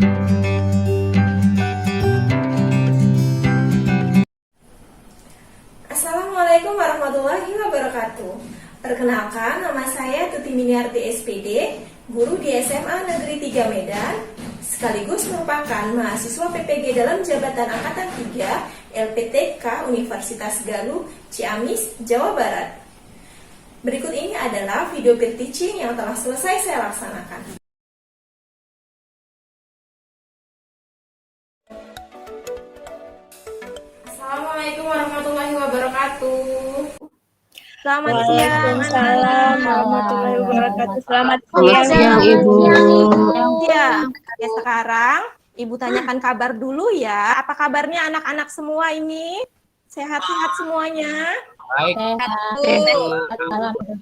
Assalamualaikum warahmatullahi wabarakatuh. Perkenalkan, nama saya Tuti Miniarti SPD, guru di SMA Negeri 3 Medan, sekaligus merupakan mahasiswa PPG dalam Jabatan Angkatan 3 LPTK Universitas Galuh, Ciamis, Jawa Barat. Berikut ini adalah video peer teaching yang telah selesai saya laksanakan. Assalamualaikum warahmatullahi wabarakatuh. Selamat siang, Waalaikumsalam warahmatullahi wabarakatuh. Selamat Selamat siang, Ibu. Ya, sekarang Ibu tanyakan kabar dulu ya. Apa kabarnya anak-anak semua ini? Sehat-sehat semuanya? Baik.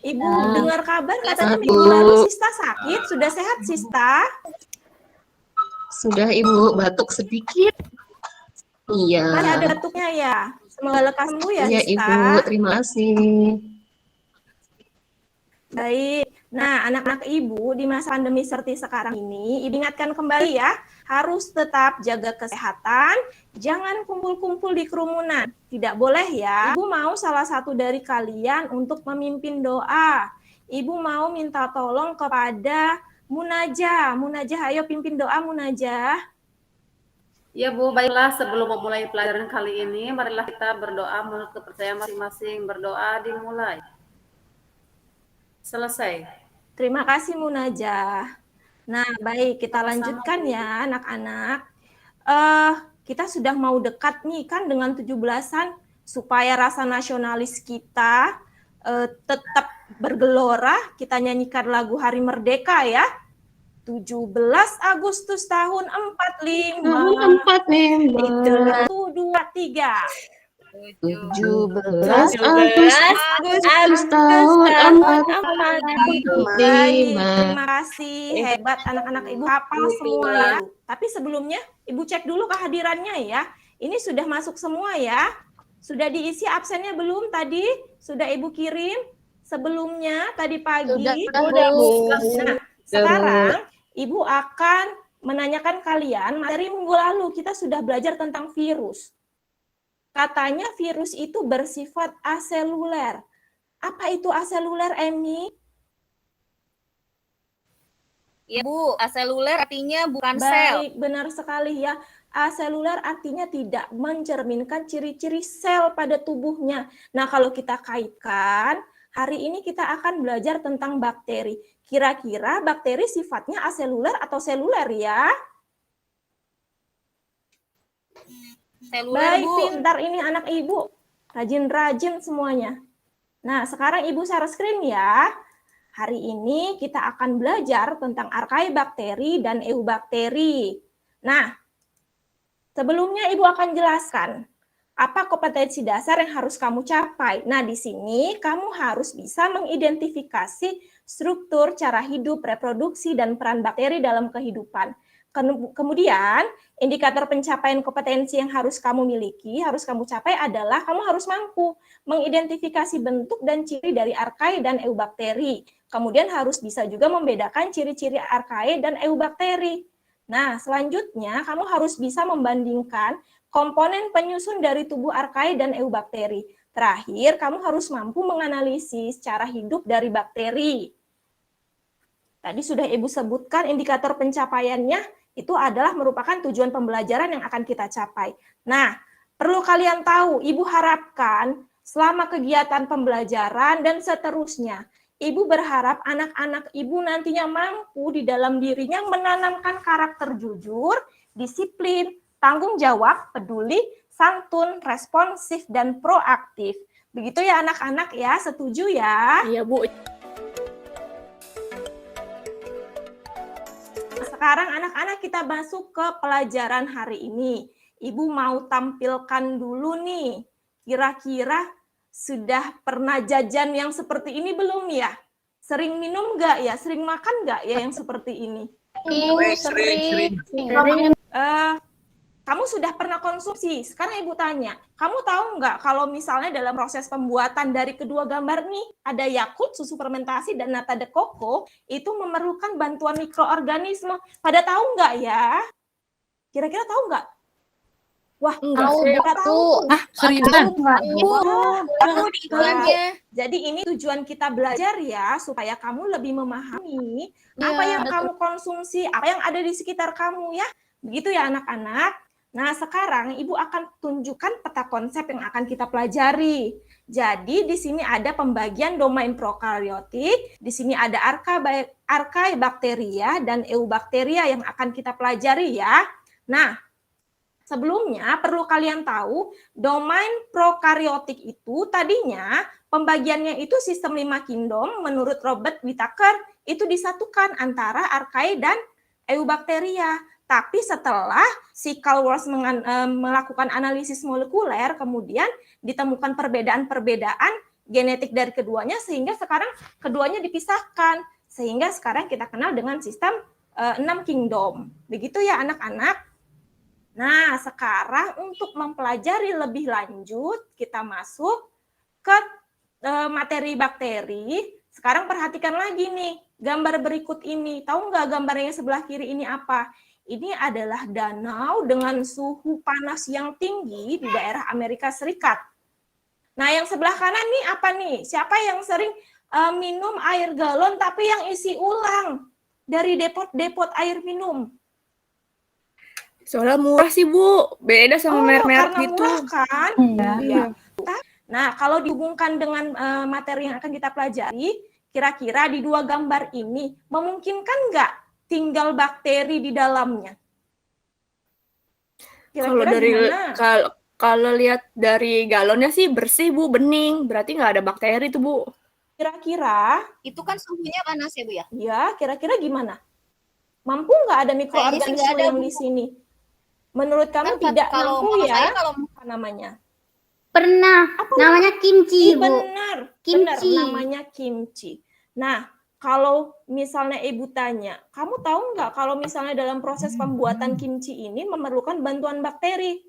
Ibu dengar kabar katanya minggu lalu Sista sakit. Sudah sehat, Sista? Sudah, Ibu. Batuk sedikit. Iya. Masih ada batuknya ya? Semoga lekas sembuh ya, Iya, Sista. Ibu. Terima kasih. Baik. Nah, anak-anak Ibu di masa pandemi seperti sekarang ini, Ibu ingatkan kembali ya, harus tetap jaga kesehatan, jangan kumpul-kumpul di kerumunan. Tidak boleh ya. Ibu mau salah satu dari kalian untuk memimpin doa. Ibu mau minta tolong kepada Munajah. Munajah, ayo pimpin doa Munajah. Ya Bu, baiklah sebelum memulai pelajaran kali ini, marilah kita berdoa menurut kepercayaan masing-masing. Berdoa dimulai. Selesai. Terima kasih Munajah. Nah, baik, kita lanjutkan ya anak-anak. Kita sudah mau dekat nih kan dengan 17-an, supaya rasa nasionalis kita tetap bergelora, kita nyanyikan lagu Hari Merdeka ya. 17 Agustus tahun 45. Itu 1, 2, 3. 17 Agustus tahun 45. Terima kasih, hebat anak-anak Ibu hafal semua ya. Tapi sebelumnya Ibu cek dulu kehadirannya ya. Ini sudah masuk semua ya. Sudah diisi absennya belum tadi? Sudah Ibu kirim sebelumnya tadi pagi? Sudah, Bu. Nah, sekarang Ibu akan menanyakan kalian materi minggu lalu kita sudah belajar tentang virus. Katanya virus itu bersifat aseluler. Apa itu aseluler, Emi? Ya Bu, aseluler artinya bukan sel. Baik, benar sekali ya. Aseluler artinya tidak mencerminkan ciri-ciri sel pada tubuhnya. Nah, kalau kita kaitkan, hari ini kita akan belajar tentang bakteri. Kira-kira bakteri sifatnya aseluler atau seluler ya? Seluler, Baik, Bu. pintar ini anak Ibu. Rajin-rajin semuanya. Nah, sekarang Ibu share screen ya. Hari ini kita akan belajar tentang archaebakteri dan eubakteri. Nah, sebelumnya Ibu akan jelaskan apa kompetensi dasar yang harus kamu capai. Nah, di sini kamu harus bisa mengidentifikasi struktur, cara hidup, reproduksi, dan peran bakteri dalam kehidupan. Kemudian, indikator pencapaian kompetensi yang harus kamu miliki, harus kamu capai adalah kamu harus mampu mengidentifikasi bentuk dan ciri dari archaea dan eubakteri. Kemudian harus bisa juga membedakan ciri-ciri archaea dan eubakteri. Nah, selanjutnya kamu harus bisa membandingkan komponen penyusun dari tubuh archaea dan eubakteri. Terakhir, kamu harus mampu menganalisis cara hidup dari bakteri. Tadi sudah Ibu sebutkan indikator pencapaiannya, itu adalah merupakan tujuan pembelajaran yang akan kita capai. Nah, perlu kalian tahu, Ibu harapkan selama kegiatan pembelajaran dan seterusnya, Ibu berharap anak-anak Ibu nantinya mampu di dalam dirinya menanamkan karakter jujur, disiplin, tanggung jawab, peduli, santun, responsif, dan proaktif. Begitu ya anak-anak ya, setuju ya? Iya, Bu. Sekarang anak-anak kita masuk ke pelajaran hari ini. Ibu mau tampilkan dulu nih, kira-kira sudah pernah jajan yang seperti ini belum ya? Sering minum nggak ya? Sering makan nggak ya yang seperti ini? Sering. Kamu sudah pernah konsumsi? Sekarang Ibu tanya, kamu tahu nggak kalau misalnya dalam proses pembuatan dari kedua gambar nih, ada Yakult, susu fermentasi, dan nata de coco, itu memerlukan bantuan mikroorganisme. Pada tahu nggak ya? Kira-kira tahu nggak? Wah, Tahu, nggak Bu. tahu. Seriusan? Tahu di iklannya. Jadi ini tujuan kita belajar ya, supaya kamu lebih memahami apa Iya, yang betul. kamu konsumsi, apa yang ada di sekitar kamu ya. Begitu ya anak-anak. Nah, sekarang Ibu akan tunjukkan peta konsep yang akan kita pelajari. Jadi di sini ada pembagian domain prokaryotik, di sini ada Archaebacteria dan Eubacteria yang akan kita pelajari ya. Nah, sebelumnya perlu kalian tahu, domain prokaryotik itu tadinya pembagiannya itu sistem 5 kingdom menurut Robert Whittaker itu disatukan antara Archaea dan Eubacteria. Tapi setelah si Carl Woese melakukan analisis molekuler, kemudian ditemukan perbedaan-perbedaan genetik dari keduanya sehingga sekarang keduanya dipisahkan. Sehingga sekarang kita kenal dengan sistem 6 kingdom. Begitu ya anak-anak. Nah, sekarang untuk mempelajari lebih lanjut, kita masuk ke materi bakteri. Sekarang perhatikan lagi nih, gambar berikut ini. Tahu nggak gambarnya sebelah kiri ini apa? Ini adalah danau dengan suhu panas yang tinggi di daerah Amerika Serikat. Nah, yang sebelah kanan nih apa nih? Siapa yang sering minum air galon tapi yang isi ulang dari depot-depot air minum? Soalnya murah sih, Bu. Beda sama merek-merek karena gitu. murah kan? Iya. Nah, kalau dihubungkan dengan materi yang akan kita pelajari, kira-kira di dua gambar ini memungkinkan nggak tinggal bakteri di dalamnya? Kalau Kira-kira dari gimana? kalau lihat dari galonnya sih bersih, Bu, bening. Berarti nggak ada bakteri tuh, Bu. Kira-kira, Itu kan suhunya panas ya, Bu ya? ya kira-kira gimana? Mampu nggak ada mikroorganisme nggak ada, yang Bu. di sini? Menurut kamu Kan tidak kalau mampu mama ya? saya kalau Apa namanya? Pernah. Namanya kimchi, Bu. Benar, benar Kimchi. namanya kimchi. Nah, kalau misalnya Ibu tanya, kamu tahu nggak kalau misalnya dalam proses pembuatan kimchi ini memerlukan bantuan bakteri?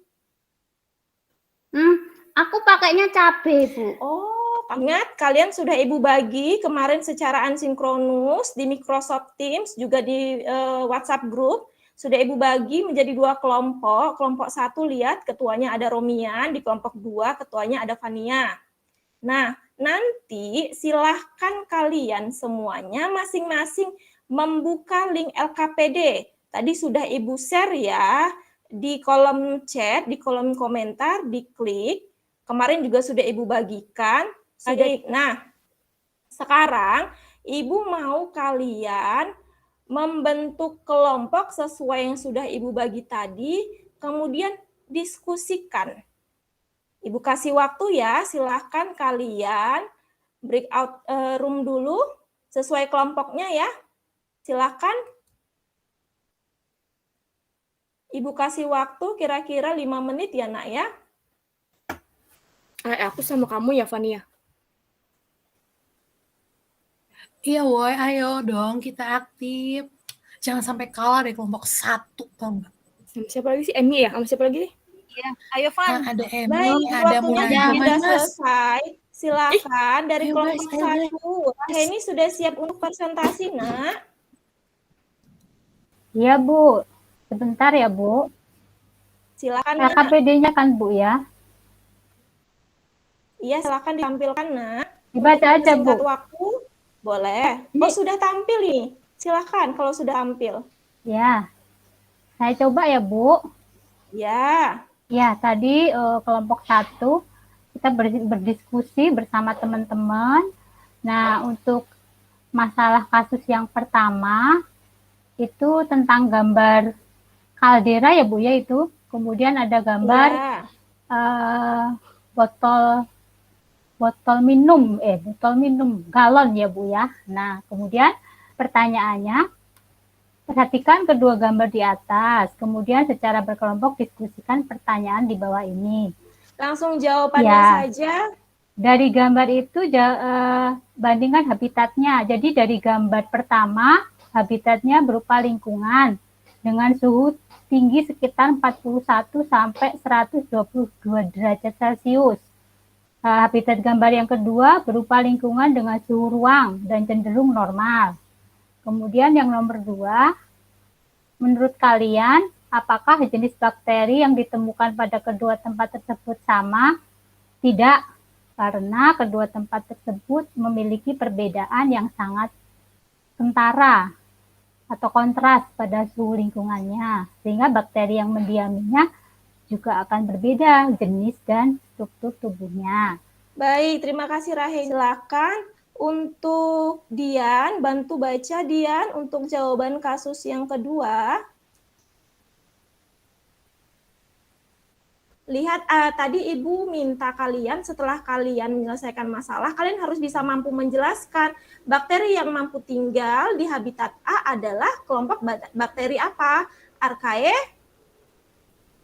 Aku pakainya cabai, Bu. Oh, ingat kalian sudah Ibu bagi kemarin secara asinkronus di Microsoft Teams, juga di WhatsApp group. Sudah Ibu bagi menjadi 2 kelompok. Kelompok 1 lihat ketuanya ada Romian, di kelompok 2 ketuanya ada Fania. Nah, nanti silahkan kalian semuanya masing-masing membuka link LKPD. Tadi sudah Ibu share ya, di kolom chat, di kolom komentar, diklik. Kemarin juga sudah Ibu bagikan. Nah, sekarang Ibu mau kalian membentuk kelompok sesuai yang sudah Ibu bagi tadi, kemudian diskusikan. Ibu kasih waktu ya, silahkan kalian breakout room dulu, sesuai kelompoknya ya. Silahkan. Ibu kasih waktu kira-kira 5 menit ya nak ya. Aku sama kamu ya, Fania. Iya, woi, ayo dong kita aktif. Jangan sampai kalah dari kelompok 1, tau nggak? Sama siapa lagi sih? Emi ya? Sama siapa lagi sih? Iya. Ayo, Van. Nah, ada Emi, Baik, ada waktunya Munajat, sudah Mas. selesai. Silakan dari ayo, kelompok guys, ayo, 1. Heni sudah siap untuk presentasi, nak? Iya, Bu. Sebentar ya, Bu. Silakan, nak. LKPD-nya kan, Bu, ya? Iya, silakan ditampilkan, nak. Dibaca aja, Bu. Singkat waktu, boleh. Oh, sudah tampil nih. Silakan kalau sudah tampil. Ya. Saya coba ya, Bu. Ya. Ya, tadi kelompok 1 kita berdiskusi bersama teman-teman. Nah, untuk masalah kasus yang pertama itu tentang gambar kaldera ya, Bu, ya itu. Kemudian ada gambar Ya. botol minum galon ya, Bu, ya. Nah, kemudian pertanyaannya, perhatikan kedua gambar di atas, kemudian secara berkelompok diskusikan pertanyaan di bawah ini. Langsung jawabannya Ya. saja. Dari gambar itu bandingkan habitatnya. Jadi dari gambar pertama, habitatnya berupa lingkungan dengan suhu tinggi sekitar 41 sampai 122 derajat Celcius. Habitat gambar yang kedua berupa lingkungan dengan suhu ruang dan cenderung normal. Kemudian yang nomor 2, menurut kalian apakah jenis bakteri yang ditemukan pada kedua tempat tersebut sama? Tidak, karena kedua tempat tersebut memiliki perbedaan yang sangat kentara atau kontras pada suhu lingkungannya, sehingga bakteri yang mendiaminya juga akan berbeda jenis dan struktur tubuhnya. Baik, terima kasih Rahel. Silakan untuk Dian, bantu baca Dian untuk jawaban kasus yang kedua. Lihat, tadi Ibu minta kalian setelah kalian menyelesaikan masalah, kalian harus bisa mampu menjelaskan bakteri yang mampu tinggal di habitat A adalah kelompok bakteri apa? Archaea.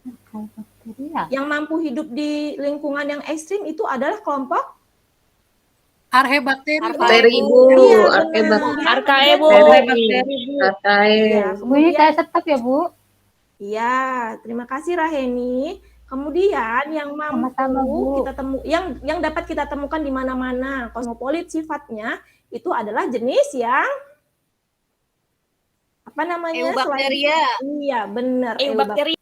Bakteri ya? Yang mampu hidup di lingkungan yang ekstrim itu adalah kelompok Archaebakteri. Bakteri, Bu. Iya, Archaea, benar. Bu. Archaea. Iya, Bu, ini kemudian saya stop ya, Bu. iya, terima kasih Raheni. Kemudian yang mampu Sama-sama, Bu. kita yang dapat kita temukan di mana-mana, kosmopolit sifatnya itu adalah jenis yang apa namanya? Eubacteria. Iya, benar. Eubacteria.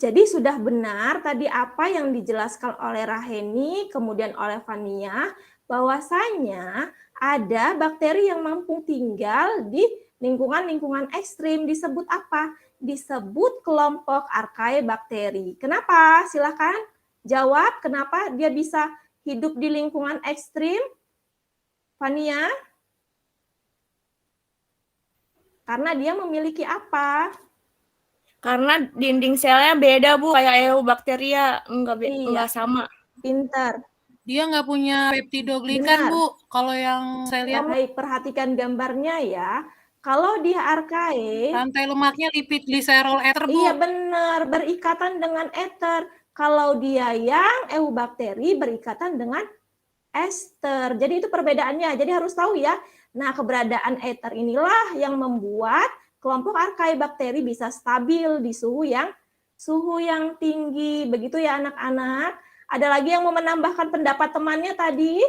Jadi sudah benar tadi apa yang dijelaskan oleh Raheni, kemudian oleh Fania, bahwasanya ada bakteri yang mampu tinggal di lingkungan-lingkungan ekstrim. Disebut apa? Disebut kelompok Archaebakteri. Kenapa? Silakan jawab kenapa dia bisa hidup di lingkungan ekstrim. Fania? Karena dia memiliki apa? Karena dinding selnya beda, Bu, kayak Eubacteria, Iya. enggak sama. Pinter. Dia nggak punya peptidoglikan, Benar. Bu. Kalau yang saya lihat, Baik, perhatikan gambarnya ya. Kalau dia Archaea, rantai lemaknya lipid gliserol ether, Bu. iya benar, berikatan dengan ether. Kalau dia yang eubakteri berikatan dengan ester. Jadi itu perbedaannya. Jadi harus tahu ya. Nah, keberadaan ether inilah yang membuat kelompok Archaebakteri bisa stabil di suhu yang tinggi. Begitu ya anak-anak. Ada lagi yang mau menambahkan pendapat temannya tadi?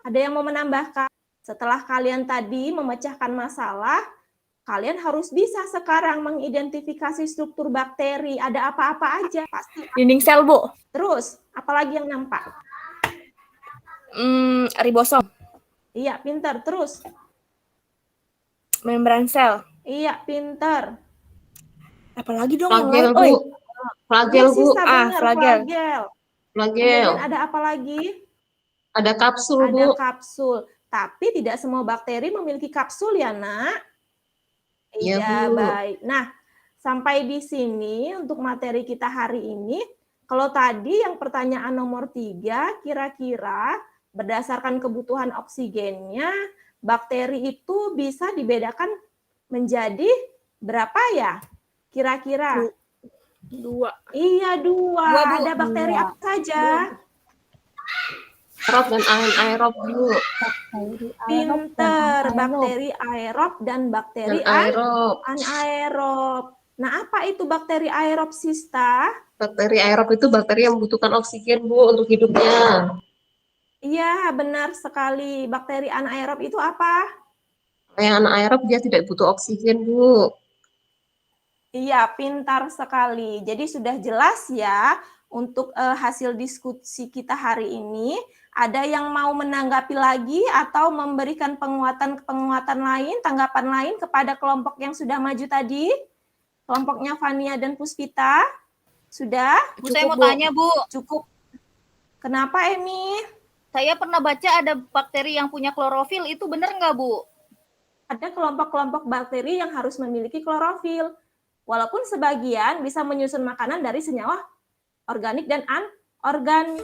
Ada yang mau menambahkan? Setelah kalian tadi memecahkan masalah, kalian harus bisa sekarang mengidentifikasi struktur bakteri. Ada apa-apa aja pasti. Dinding sel, Bu. Terus, apalagi yang nampak? Ribosom. Iya, pinter. Terus? Membran sel. Iya, pinter. Apalagi dong? Flagel, yang lain? Bu. Oi, Flagel, Iya, Bu. Sista, benar, flagel. flagel. Flagel. Kemudian ada apa lagi? Ada kapsul, Ada Bu. kapsul. Tapi tidak semua bakteri memiliki kapsul ya, Nak? Iya, Iya, Bu. baik. Nah, sampai di sini untuk materi kita hari ini. Kalau tadi yang pertanyaan nomor 3, kira-kira berdasarkan kebutuhan oksigennya, bakteri itu bisa dibedakan menjadi berapa ya? Kira-kira? 2. Iya, 2. Dua, Bu. Ada bakteri apa saja? Aerob dan anaerob, Bu. Pinter, bakteri aerob dan bakteri Dan aerob. anaerob. Nah, apa itu bakteri aerob, Sista? Bakteri aerob itu bakteri yang membutuhkan oksigen, Bu, untuk hidupnya. Iya, benar sekali. Bakteri anaerob itu apa? Yang anaerob dia tidak butuh oksigen, Bu. Iya, pintar sekali. Jadi sudah jelas ya untuk hasil diskusi kita hari ini. Ada yang mau menanggapi lagi atau memberikan penguatan lain, tanggapan lain kepada kelompok yang sudah maju tadi? Kelompoknya Fania dan Puspita? Sudah? Bu, saya mau Bu? tanya, Bu. Cukup. Kenapa, Emi? Saya pernah baca ada bakteri yang punya klorofil, itu benar nggak, Bu? Ada kelompok-kelompok bakteri yang harus memiliki klorofil. Walaupun sebagian bisa menyusun makanan dari senyawa organik dan anorganik.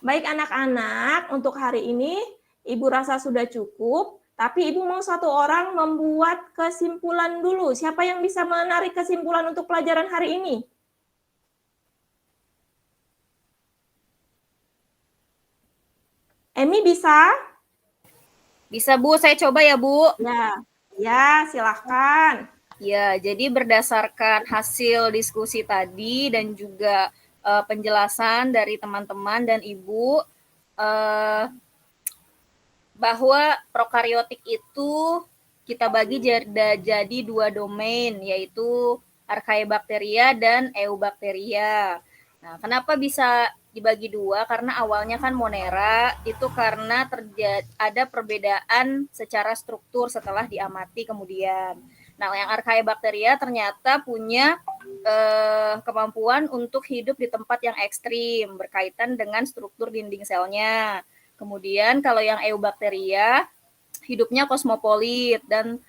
Baik anak-anak, untuk hari ini Ibu rasa sudah cukup, tapi Ibu mau satu orang membuat kesimpulan dulu. Siapa yang bisa menarik kesimpulan untuk pelajaran hari ini? Emi bisa? Bisa, Bu. Saya coba ya, Bu. Ya, silahkan. Ya, jadi berdasarkan hasil diskusi tadi dan juga penjelasan dari teman-teman dan Ibu, bahwa prokariotik itu kita bagi jadi 2 domain, yaitu Archaebacteria dan Eubacteria. Nah, kenapa bisa dibagi 2? Karena awalnya kan Monera itu karena ada perbedaan secara struktur setelah diamati kemudian. Nah, yang Archaebacteria ternyata punya kemampuan untuk hidup di tempat yang ekstrim berkaitan dengan struktur dinding selnya. Kemudian kalau yang Eubacteria hidupnya kosmopolit dan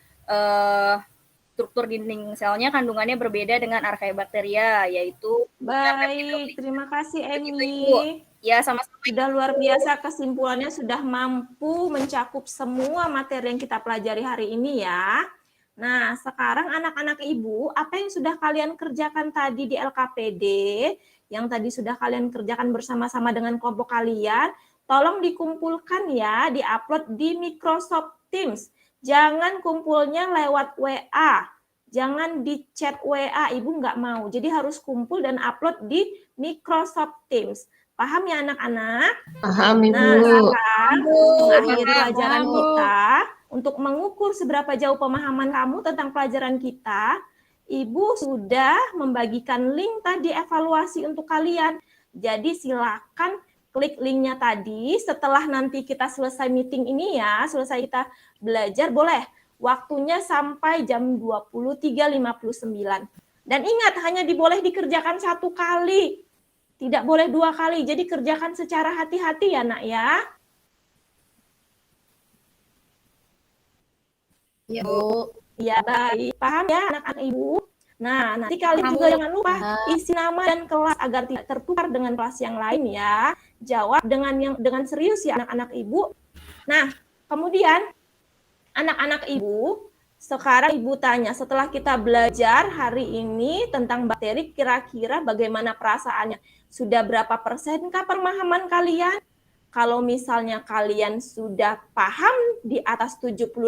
struktur dinding selnya kandungannya berbeda dengan Archaebacteria, yaitu Baik, terima kasih Begitu, Emi. Ibu. Ya, sama-sama. Sudah luar biasa, kesimpulannya sudah mampu mencakup semua materi yang kita pelajari hari ini ya. Nah, sekarang anak-anak Ibu, apa yang sudah kalian kerjakan tadi di LKPD, yang tadi sudah kalian kerjakan bersama-sama dengan kelompok kalian, tolong dikumpulkan ya, diupload di Microsoft Teams. Jangan kumpulnya lewat WA, jangan di chat WA, Ibu nggak mau. Jadi harus kumpul dan upload di Microsoft Teams. Paham ya anak-anak? Paham, Ibu. Nah, sekarang mengakhiri pelajaran kita, untuk mengukur seberapa jauh pemahaman kamu tentang pelajaran kita, Ibu sudah membagikan link tadi evaluasi untuk kalian. Jadi silakan klik linknya tadi setelah nanti kita selesai meeting ini ya, selesai kita belajar, boleh. Waktunya sampai jam 23.59. Dan ingat, hanya boleh dikerjakan 1 kali. Tidak boleh 2 kali. Jadi kerjakan secara hati-hati ya, Nak ya. Ya, Bu. Ya, baik. Paham ya anak-anak Ibu? Nah, nanti kalian juga jangan lupa isi nama dan kelas agar tidak tertukar dengan kelas yang lain ya. Jawab dengan serius ya anak-anak Ibu. Nah, kemudian anak-anak Ibu, sekarang Ibu tanya, setelah kita belajar hari ini tentang bakteri, kira-kira bagaimana perasaannya? Sudah berapa persenkah pemahaman kalian? Kalau misalnya kalian sudah paham di atas 75%,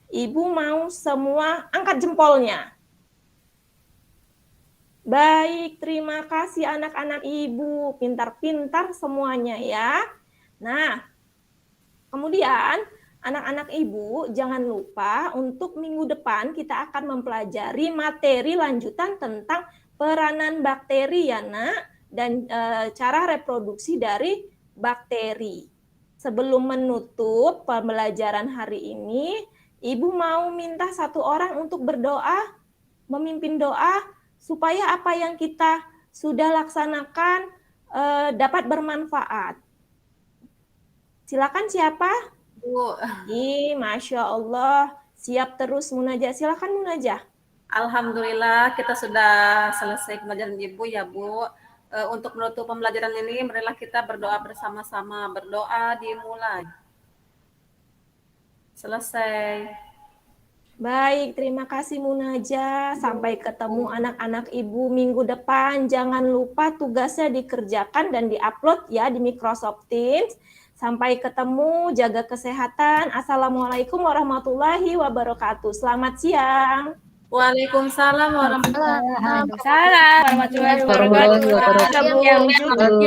Ibu mau semua angkat jempolnya. Baik, terima kasih anak-anak Ibu. Pintar-pintar semuanya ya. Nah, kemudian anak-anak Ibu jangan lupa untuk minggu depan kita akan mempelajari materi lanjutan tentang peranan bakteri ya, Nak, dan cara reproduksi dari bakteri. Sebelum menutup pembelajaran hari ini, Ibu mau minta 1 orang untuk berdoa, memimpin doa, supaya apa yang kita sudah laksanakan dapat bermanfaat. Silakan siapa? Bu. Masya Allah, siap terus Munajah. Silakan Munajah. Alhamdulillah kita sudah selesai pembelajaran Ibu ya Bu. Untuk menutup pembelajaran ini, marilah kita berdoa bersama-sama. Berdoa dimulai. Selesai. Baik, terima kasih Munajah. Sampai ketemu anak-anak Ibu minggu depan. Jangan lupa tugasnya dikerjakan dan diupload ya di Microsoft Teams. Sampai ketemu, jaga kesehatan. Assalamualaikum warahmatullahi wabarakatuh. Selamat siang. Waalaikumsalam warahmatullahi wabarakatuh. Waalaikumsalam warahmatullahi wabarakatuh. Warahmatullahi wabarakatuh. Ada Bu.